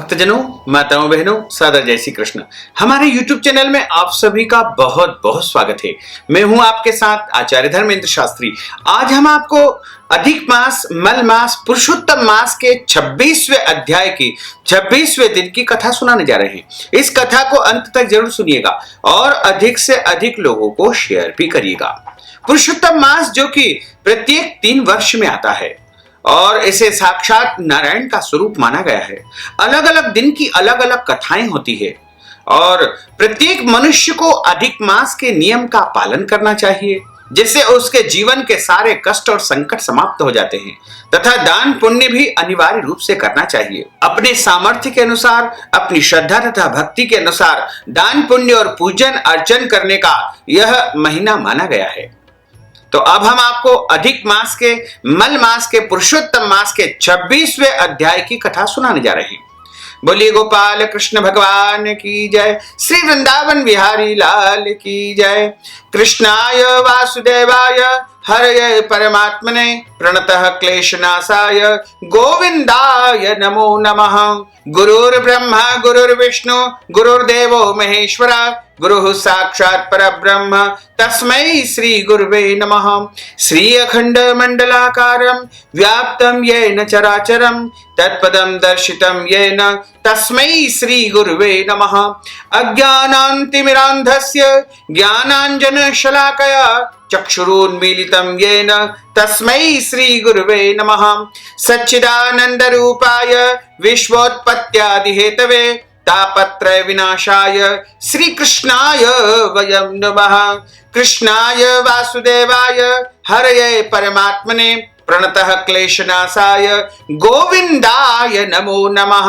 भक्तजनों, माताओं, बहनों, सादर जय श्री कृष्ण। हमारे YouTube चैनल में आप सभी का बहुत बहुत स्वागत है। मैं हूं आपके साथ आचार्य धर्मेंद्र शास्त्री। आज हम आपको अधिक मास, मल मास, पुरुषोत्तम मास के 26वें अध्याय की 26वें दिन की कथा सुनाने जा रहे हैं। इस कथा को अंत तक जरूर सुनिएगा और अधिक से अधिक लोगों को शेयर भी करिएगा। पुरुषोत्तम मास जो कि प्रत्येक 3 वर्ष में आता है और इसे साक्षात नारायण का स्वरूप माना गया है। अलग अलग दिन की अलग अलग कथाएं होती है और प्रत्येक मनुष्य को अधिक मास के नियम का पालन करना चाहिए, जिससे उसके जीवन के सारे कष्ट और संकट समाप्त हो जाते हैं। तथा दान पुण्य भी अनिवार्य रूप से करना चाहिए। अपने सामर्थ्य के अनुसार, अपनी श्रद्धा तथा भक्ति के अनुसार दान पुण्य और पूजन अर्चन करने का यह महीना माना गया है। तो अब हम आपको अधिक मास के, मल मास के, पुरुषोत्तम मास के 26वें अध्याय की कथा सुनाने जा रहे हैं। बोलिए गोपाल कृष्ण भगवान की जय, श्री वृंदावन बिहारी लाल की जय। कृष्णाय वासुदेवाय हरये परमात्मने प्रणतः क्लेशनाशाय गोविंदाय नमो नमः। गुरुर्ब्रह्मा गुरुर्विष्णु गुरुर्देवो महेश्वरा गुरुः साक्षात् परब्रह्म तस्मै श्री गुरुवे नमः। श्री अखंड मंडलाकारं व्याप्तं येन चराचरं तत्पदं दर्शितं येन तस्मै श्री गुरुवे नमः। अज्ञानान्तिमिरान्धस्य ज्ञानाञ्जनशलाकया चक्षुरुन्मीलितं येन तस्मै श्री गुरुवे नमः। सच्चिदानन्दरूपाय विश्वोत्पत्त्यादिहेतवे तापत्रय विनाशाय श्री कृष्णाय वयं नमः। कृष्णाय वासुदेवाय हरये परमात्मने प्रणतः क्लेशनाशाय गोविंदाय नमो नमः।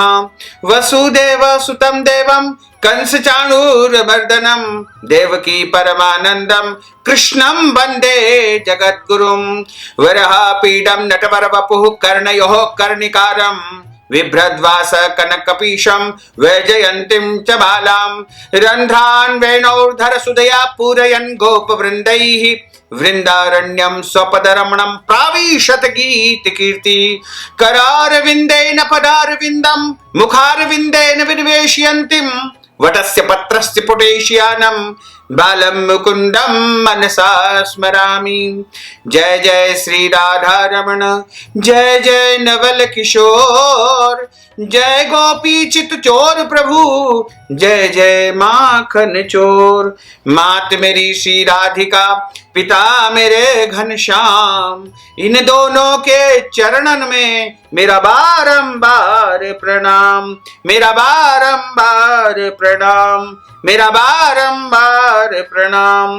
वसुदेव सुतं देवं कंस चाणूरमर्दनं देवकी परमानंदं कृष्णं वंदे जगद्गुरुं। वराहपीडं नटवरवपुः कर्णयोः कर्णिकारं बिभ्रद्वास कनकपीशं वैजयन्तीं च बालां। रन्ध्रान् वेणोर्धर सुदया पूरयन् गोपवृन्दैः वृन्दारण्यं स्वपदरमणं प्राविशत गीतकीर्ति। करारविन्देन पदारविन्दं मुखारविन्देन विनिवेशयन्तीं वटस्य पत्रस्य पुटेशियानं बालं मुकुन्दं मनसा स्मरामि। जय जय श्री राधा रमण, जय जय नवल किशोर, जय गोपी चित चोर प्रभु, जय जय माखन चोर। मात मेरी श्री राधिका, पिता मेरे घनश्याम, इन दोनों के चरणन में मेरा बारंबार प्रणाम, मेरा बारंबार प्रणाम, मेरा बारंबार प्रणाम।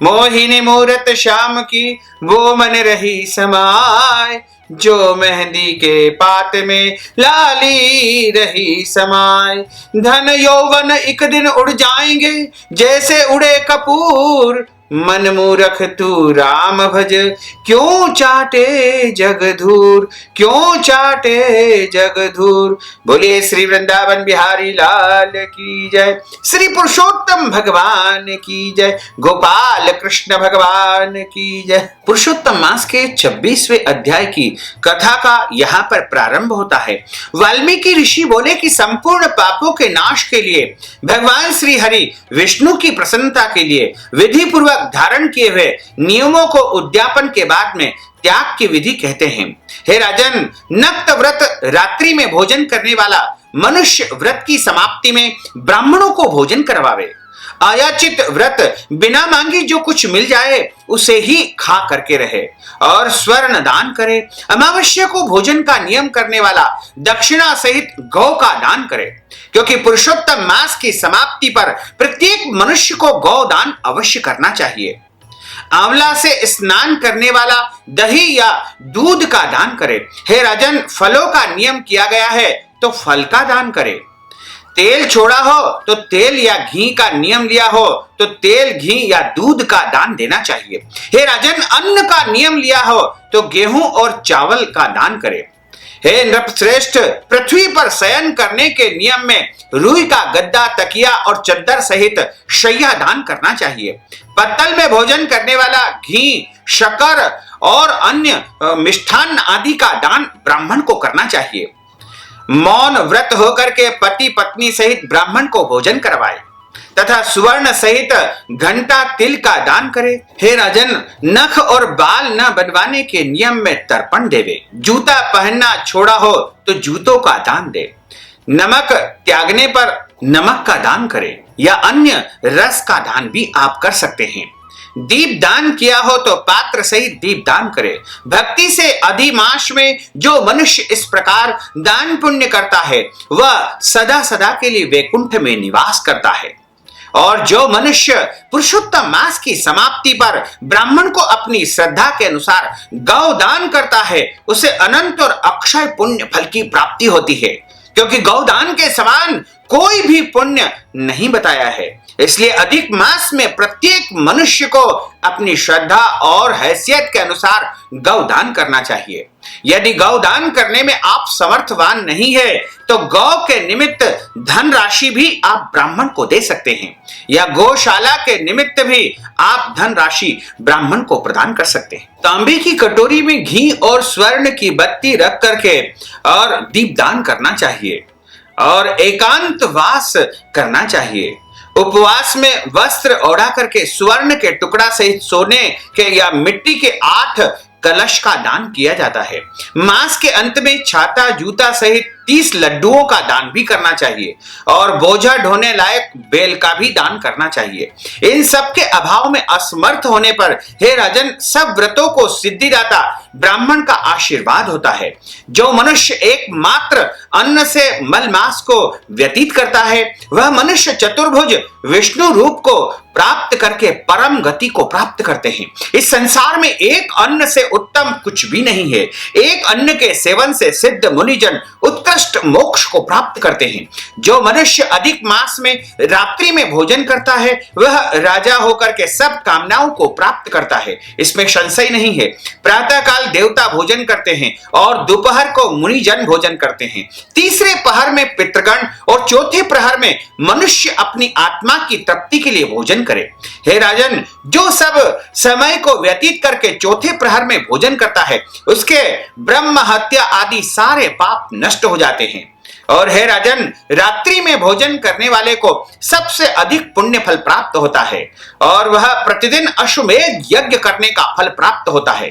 मोहिनी मूरत श्याम की वो मन रही समाय, जो मेहंदी के पात में लाली रही समाय। धन यौवन एक दिन उड़ जाएंगे जैसे उड़े कपूर, मन मूरख तू राम भज क्यों चाटे जगधूर, क्यों चाटे जगधूर। बोलिए श्री वृंदावन बिहारी लाल की जय, श्री पुरुषोत्तम भगवान की जय, गोपाल कृष्ण भगवान की जय। पुरुषोत्तम मास के 26वें अध्याय की कथा का यहाँ पर प्रारंभ होता है। वाल्मीकि ऋषि बोले कि संपूर्ण पापों के नाश के लिए भगवान श्री हरि विष्णु की प्रसन्नता के लिए विधि पूर्वक धारण किए हुए नियमों को उद्यापन के बाद में त्याग की विधि कहते हैं। हे राजन, नक्त व्रत रात्रि में भोजन करने वाला मनुष्य व्रत की समाप्ति में ब्राह्मणों को भोजन करवावे। आयाचित व्रत बिना मांगी जो कुछ मिल जाए उसे ही खा करके रहे और स्वर्ण दान करे। अमावस्या को भोजन का नियम करने वाला दक्षिणा सहित गौ का दान करे, क्योंकि पुरुषोत्तम मास की समाप्ति पर प्रत्येक मनुष्य को गौ दान अवश्य करना चाहिए। आंवला से स्नान करने वाला दही या दूध का दान करे। हे राजन, फलों का नियम किया गया है तो फल का दान करे। तेल छोड़ा हो तो तेल या घी का नियम लिया हो तो तेल, घी या दूध का दान देना चाहिए। हे राजन, अन्न का नियम लिया हो तो गेहूं और चावल का दान करे। हे नृपश्रेष्ठ, पृथ्वी पर शयन करने के नियम में रुई का गद्दा, तकिया और चद्दर सहित शैया दान करना चाहिए। पत्तल में भोजन करने वाला घी, शक्कर और अन्य मिष्ठान्न आदि का दान ब्राह्मण को करना चाहिए। मौन व्रत होकर के पति पत्नी सहित ब्राह्मण को भोजन करवाए तथा सुवर्ण सहित घंटा तिल का दान करे। हे राजन, नख और बाल न बनवाने के नियम में तर्पण देवे। जूता पहनना छोड़ा हो तो जूतों का दान दे। नमक त्यागने पर नमक का दान करे या अन्य रस का दान भी आप कर सकते हैं। दीप दान किया हो तो पात्र सहित दीप दान करे। भक्ति से अधिमास में जो मनुष्य इस प्रकार दान पुण्य करता है वह सदा सदा के लिए वैकुंठ में निवास करता है। और जो मनुष्य पुरुषोत्तम मास की समाप्ति पर ब्राह्मण को अपनी श्रद्धा के अनुसार गौ दान करता है उसे अनंत और अक्षय पुण्य फल की प्राप्ति होती है, क्योंकि गौदान के समान कोई भी पुण्य नहीं बताया है। इसलिए अधिक मास में प्रत्येक मनुष्य को अपनी श्रद्धा और हैसियत के अनुसार गौदान करना चाहिए। यदि गौदान करने में आप समर्थवान नहीं है तो गौ के निमित्त धन राशि भी आप ब्राह्मण को दे सकते हैं या गौशाला के निमित्त भी आप धन राशि ब्राह्मण को प्रदान कर सकते हैं। तांबे की कटोरी में घी और स्वर्ण की बत्ती रख करके और दीपदान करना चाहिए और एकांत वास करना चाहिए। उपवास में वस्त्र ओढ़ा करके स्वर्ण के टुकड़ा सहित सोने के या मिट्टी के 8 कलश का दान किया जाता है। मास के अंत में छाता जूता सहित 30 लड्डुओं का दान भी करना चाहिए और बोझा ढोने लायक बेल का भी दान करना चाहिए। इन सब के अभाव में असमर्थ होने पर हे राजन, सब व्रतों को सिद्धिदाता ब्राह्मण का आशीर्वाद होता है। जो मनुष्य एकमात्र अन्न से मलमास को व्यतीत करता है वह मनुष्य चतुर्भुज विष्णु रूप को प्राप्त करके परम गति को प्राप्त करते हैं। इस संसार में एक अन्न से उत्तम कुछ भी नहीं है। एक अन्न के सेवन से सिद्ध मुनिजन उत्कृष्ट मोक्ष को प्राप्त करते हैं। जो मनुष्य अधिक मास में रात्रि में भोजन करता है वह राजा होकर के सब कामनाओं को प्राप्त करता है, इसमें संशय नहीं है। प्रातः काल देवता भोजन करते हैं और दोपहर को मुनिजन भोजन करते हैं। तीसरे पहर में पितृगण और चौथे प्रहर में मनुष्य अपनी आत्मा की तृप्ति के लिए भोजन करे। हे राजन, जो सब समय को व्यतीत करके चौथे प्रहर में भोजन करता है उसके ब्रह्म हत्या आदि सारे पाप नष्ट हो जाते हैं। और हे राजन, रात्रि में भोजन करने वाले को सबसे अधिक पुण्य फल प्राप्त होता है और वह प्रतिदिन अश्वमेध यज्ञ करने का फल प्राप्त होता है।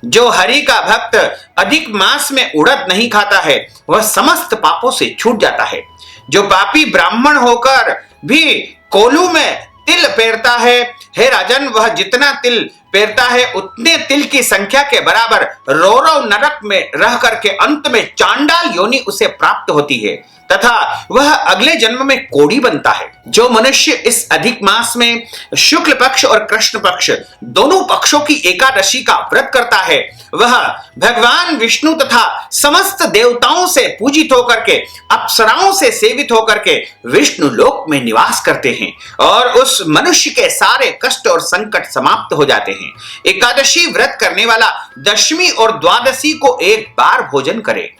जो हरि का भक्त अधिक मास में उड़द नहीं खाता है वह समस्त पापों से छूट जाता है। जो पापी ब्राह्मण होकर भी कोलू में तिल पेरता है, हे राजन, वह जितना तिल पेरता है उतने तिल की संख्या के बराबर रौरव नरक में रह करके अंत में चांडाल योनि उसे प्राप्त होती है तथा वह अगले जन्म में कोढ़ी बनता है। जो मनुष्य इस अधिक मास में शुक्ल पक्ष और कृष्ण पक्ष दोनों पक्षों की एकादशी का व्रत करता है वह भगवान विष्णु तथा समस्त देवताओं से पूजित होकर के अप्सराओं से सेवित होकर के विष्णु लोक में निवास करते हैं और उस मनुष्य के सारे कष्ट और संकट समाप्त हो जाते हैं। एकादशी व्रत करने वाला दशमी और द्वादशी को एक बार भोजन करे।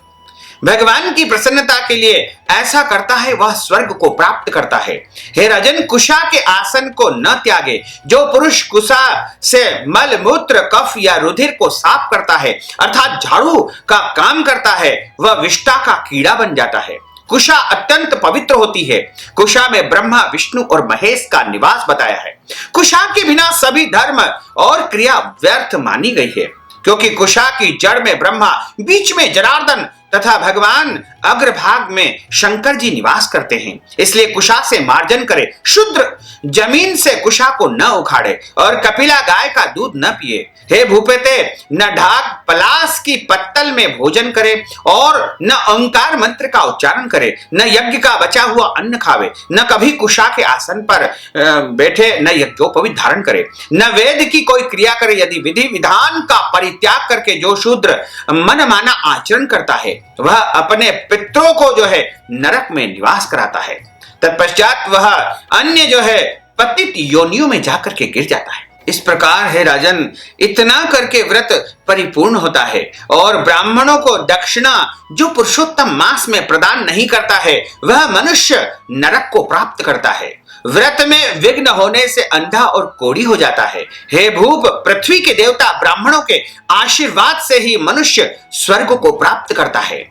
भगवान की प्रसन्नता के लिए ऐसा करता है वह स्वर्ग को प्राप्त करता है। हे राजन, कुशा के आसन को न त्यागे। जो पुरुष कुशा से मल मूत्र कफ या रुधिर को साफ करता है अर्थात झाड़ू का काम करता है वह विष्टा का कीड़ा बन जाता है। कुशा अत्यंत पवित्र होती है। कुशा में ब्रह्मा विष्णु और महेश का निवास बताया है। कुशा के बिना सभी धर्म और क्रिया व्यर्थ मानी गई है, क्योंकि कुशा की जड़ में ब्रह्मा, बीच में जनार्दन तथा भगवान अग्रभाग में शंकर जी निवास करते हैं। इसलिए कुशा से मार्जन करे, शुद्र जमीन से कुशा को न उखाड़े और कपिला गाय का दूध न पिए। हे भूपेते, न ढाक पलास की पत्तल में भोजन करे और न ओंकार मंत्र का उच्चारण करे, न यज्ञ का बचा हुआ अन्न खावे, न कभी कुशा के आसन पर बैठे, न यज्ञोपवीत धारण करे, न वेद की कोई क्रिया करे। यदि विधि विधान का परित्याग करके जो शूद्र मन माना आचरण करता है वह अपने पितरों को जो है नरक में निवास कराता है। तत्पश्चात वह अन्य जो है पतित योनियों में जाकर के गिर जाता है। इस प्रकार है राजन, इतना करके व्रत परिपूर्ण होता है और ब्राह्मणों को दक्षिणा जो पुरुषोत्तम मास में प्रदान नहीं करता है वह मनुष्य नरक को प्राप्त करता है। व्रत में विघ्न होने से अंधा और कोढ़ी हो जाता है। हे भूप, पृथ्वी के देवता ब्राह्मणों के आशीर्वाद से ही मनुष्य स्वर्ग को प्राप्त करता है।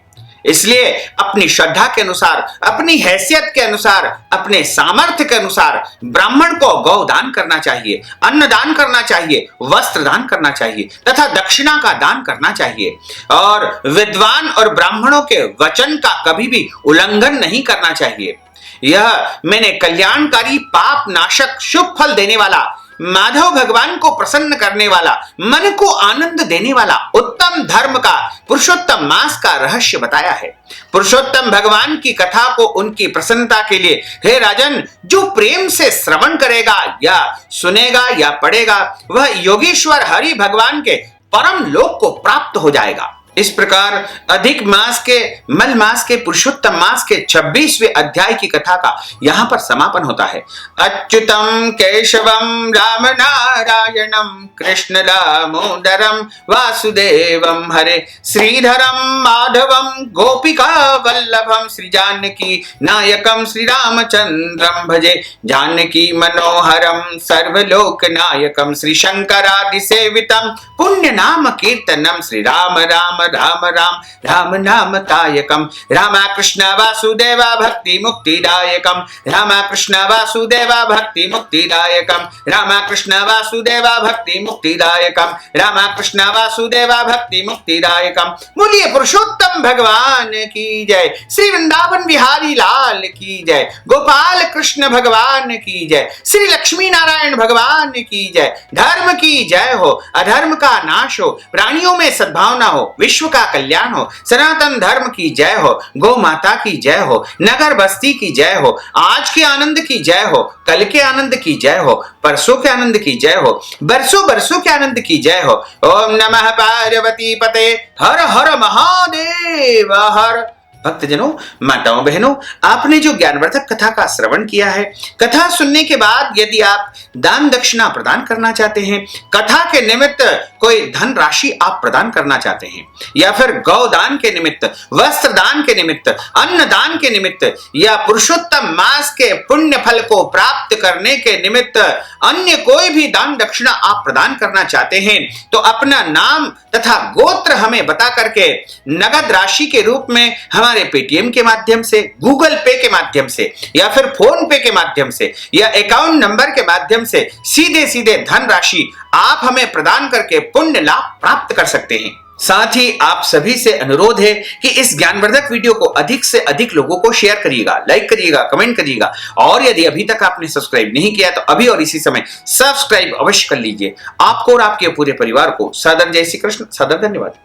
इसलिए अपनी श्रद्धा के अनुसार, अपनी हैसियत के अनुसार, अपने सामर्थ्य के अनुसार ब्राह्मण को गौदान करना चाहिए, अन्नदान करना चाहिए, वस्त्र दान करना चाहिए तथा दक्षिणा का दान करना चाहिए। और विद्वान और ब्राह्मणों के वचन का कभी भी उल्लंघन नहीं करना चाहिए। यह मैंने कल्याणकारी, पाप नाशक, शुभ फल देने वाला, माधव भगवान को प्रसन्न करने वाला, मन को आनंद देने वाला उत्तम धर्म का, पुरुषोत्तम मास का रहस्य बताया है। पुरुषोत्तम भगवान की कथा को उनकी प्रसन्नता के लिए, हे राजन, जो प्रेम से श्रवण करेगा या सुनेगा या पढ़ेगा, वह योगेश्वर हरि भगवान के परम लोक को प्राप्त हो जाएगा। इस प्रकार अधिक मास के, मल मास के, पुरुषोत्तम मास के 26वें अध्याय की कथा का यहाँ पर समापन होता है। अच्युतम केशवम राम नारायणम कृष्ण दामोदरम वासुदेवम हरे श्रीधरम माधवम गोपिका वल्लभम श्री जानकी नायकम श्री रामचंद्रम भजे जानकी मनोहरम सर्वलोक नायकम श्री शंकरादि सेवितम पुण्य नाम कीर्तनम श्री राम राम राम राम राम नाम तायकम राम कृष्ण वासुदेवा भक्ति मुक्तिदायकम राम कृष्ण वासुदेवा भक्ति मुक्तिदायकम राम कृष्ण वासुदेवा भक्ति मुक्तिदायकम राम कृष्ण वासुदेवा भक्ति मुक्तिदायकम। बोलिए पुरुषोत्तम भगवान की जय, श्री वृंदावन बिहारी लाल की जय, गोपाल कृष्ण भगवान की जय, श्री लक्ष्मी नारायण भगवान की जय। धर्म की जय हो, अधर्म का नाश हो, प्राणियों में सद्भावना हो, विश्व का कल्याण हो, सनातन धर्म की जय हो, गौ माता की जय हो, नगर बस्ती की जय हो, आज के आनंद की जय हो, कल के आनंद की जय हो, परसों के आनंद की जय हो, बरसों बरसों के आनंद की जय हो। ओम नमः पार्वती पते, हर हर महादेव हर। भक्तजनों, माताओं बहनों, आपने जो ज्ञानवर्धक कथा का श्रवण किया है, कथा सुनने के बाद यदि आप दान दक्षिणा प्रदान करना चाहते हैं, कथा के निमित्त कोई धन राशि आप प्रदान करना चाहते हैं, या फिर गौदान के निमित्त, वस्त्र दान के निमित्त, अन्न दान के निमित्त, या पुरुषोत्तम मास के पुण्य फल को प्राप्त करने के निमित्त अन्य कोई भी दान दक्षिणा आप प्रदान करना चाहते हैं, तो अपना नाम तथा गोत्र हमें बता करके नगद राशि के रूप में हमारे पेटीएम के माध्यम से, गूगल पे के माध्यम से, या फिर फोन पे के माध्यम से, या अकाउंट नंबर के माध्यम से सीधे सीधे धन राशि आप हमें प्रदान करके पुण्य लाभ प्राप्त कर सकते हैं। साथ ही आप सभी से अनुरोध है कि इस ज्ञानवर्धक वीडियो को अधिक से अधिक लोगों को शेयर करिएगा, लाइक करिएगा, कमेंट करिएगा, और यदि अभी तक आपने सब्सक्राइब नहीं किया तो अभी और इसी समय सब्सक्राइब अवश्य कर लीजिए। आपको और आपके पूरे परिवार को सादर जय श्री कृष्ण, सादर धन्यवाद।